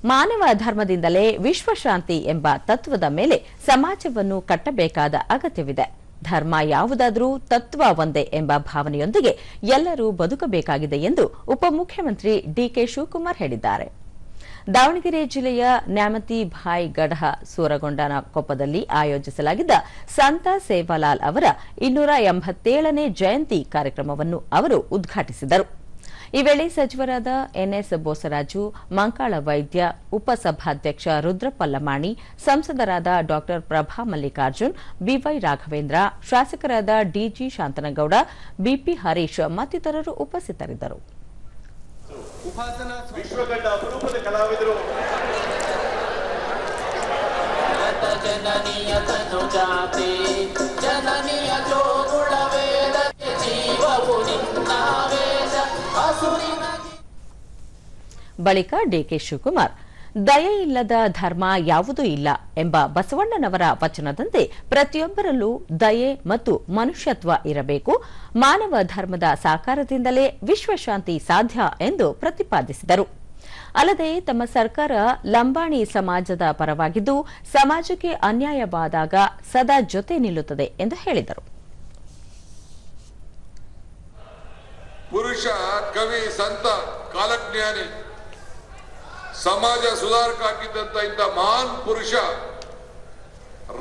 ಮಾನವ ಧರ್ಮದಿಂದಲೇ ವಿಶ್ವಶಾಂತಿ ಎಂಬ ತತ್ವದ ಮೇಲೆ ಸಮಾಜವನ್ನು ಕಟ್ಟಬೇಕಾದ ಅಗತ್ಯವಿದೆ. ಧರ್ಮ ಯಾವುದಾದರೂ ತತ್ವ ಒಂದೇ ಎಂಬ ಭಾವನೆಯೊಂದಿಗೆ ಎಲ್ಲರೂ ಬದುಕಬೇಕಾಗಿದೆ ಎಂದು ಉಪಮುಖ್ಯಮಂತ್ರಿ ಡಿಕೆ ಶಿವಕುಮಾರ್ ಹೇಳಿದ್ದಾರೆ. ದಾವಣಗೆರೆ ಜಿಲ್ಲೆಯ ನ್ಯಾಮತಿ ಭಾಯ್ ಗಢ ಸೂರಗೊಂಡನಕೊಪ್ಪದಲ್ಲಿ ಆಯೋಜಿಸಲಾಗಿದ್ದ ಸಂತ ಸೇವಾಲಾಲ್ ಅವರ 287ನೇ ಜಯಂತಿ ಕಾರ್ಯಕ್ರಮವನ್ನು ಅವರು ಉದ್ಘಾಟಿಸಿದರು. ಈ ವೇಳೆ ಸಚಿವರಾದ ಎನ್ಎಸ್ ಬೋಸರಾಜು, ಮಂಕಾಳ ವೈದ್ಯ, ಉಪಸಭಾಧ್ಯಕ್ಷ ರುದ್ರಪ್ಪ ಲಮಾಣಿ, ಸಂಸದರಾದ ಡಾ ಪ್ರಭಾ ಮಲ್ಲಿಕಾರ್ಜುನ್, ಬಿವೈ ರಾಘವೇಂದ್ರ, ಶಾಸಕರಾದ ಡಿಜಿ ಶಾಂತನಗೌಡ, ಬಿಪಿ ಹರೀಶ್ ಮತ್ತಿತರರು ಉಪಸ್ಥಿತರಿದ್ದರು. ಬಳಿಕ ಡಿಕೆ ಶಿವಕುಮಾರ್, ದಯೆ ಇಲ್ಲದ ಧರ್ಮ ಯಾವುದೂ ಇಲ್ಲ ಎಂಬ ಬಸವಣ್ಣನವರ ವಚನದಂತೆ ಪ್ರತಿಯೊಬ್ಬರಲ್ಲೂ ದಯೆ ಮತ್ತು ಮನುಷ್ಯತ್ವ ಇರಬೇಕು. ಮಾನವ ಧರ್ಮದ ಸಾಕಾರದಿಂದಲೇ ವಿಶ್ವಶಾಂತಿ ಸಾಧ್ಯ ಎಂದು ಪ್ರತಿಪಾದಿಸಿದರು. ಅಲ್ಲದೆ ತಮ್ಮ ಸರ್ಕಾರ ಲಂಬಾಣಿ ಸಮಾಜದ ಪರವಾಗಿದ್ದು ಸಮಾಜಕ್ಕೆ ಅನ್ಯಾಯವಾದಾಗ ಸದಾ ಜೊತೆ ನಿಲ್ಲುತ್ತದೆ ಎಂದು ಹೇಳಿದರು. ಪುರುಷ, ಕವಿ, ಸಂತ, ಕಾಲಜ್ಞಾನಿ, ಸಮಾಜ ಸುಧಾರಕ ಆಗಿದ್ದಂತ ಇಂಥ ಮಹಾನ್ ಪುರುಷ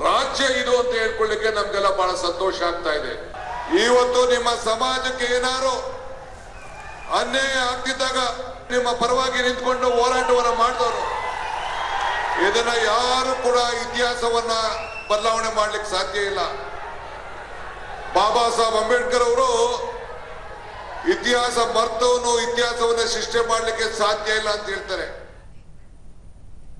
ರಾಜ್ಯ ಇದು ಅಂತ ಹೇಳ್ಕೊಳ್ಳಿಕ್ಕೆ ನಮ್ಗೆಲ್ಲ ಬಹಳ ಸಂತೋಷ ಆಗ್ತಾ ಇದೆ. ಇವತ್ತು ನಿಮ್ಮ ಸಮಾಜಕ್ಕೆ ಏನಾರು ಅನ್ಯಾಯ ಆಗ್ತಿದ್ದಾಗ ನಿಮ್ಮ ಪರವಾಗಿ ನಿಂತ್ಕೊಂಡು ಹೋರಾಟವನ್ನ ಮಾಡಿದವರು, ಇದನ್ನ ಯಾರು ಕೂಡ ಇತಿಹಾಸವನ್ನ ಬದಲಾವಣೆ ಮಾಡ್ಲಿಕ್ಕೆ ಸಾಧ್ಯ ಇಲ್ಲ. ಬಾಬಾ ಸಾಹೇಬ್ ಅಂಬೇಡ್ಕರ್ ಅವರು ಇತಿಹಾಸ ಮರ್ತವನು ಇತಿಹಾಸವನ್ನ ಸೃಷ್ಟಿ ಮಾಡ್ಲಿಕ್ಕೆ ಸಾಧ್ಯ ಇಲ್ಲ ಅಂತ ಹೇಳ್ತಾರೆ.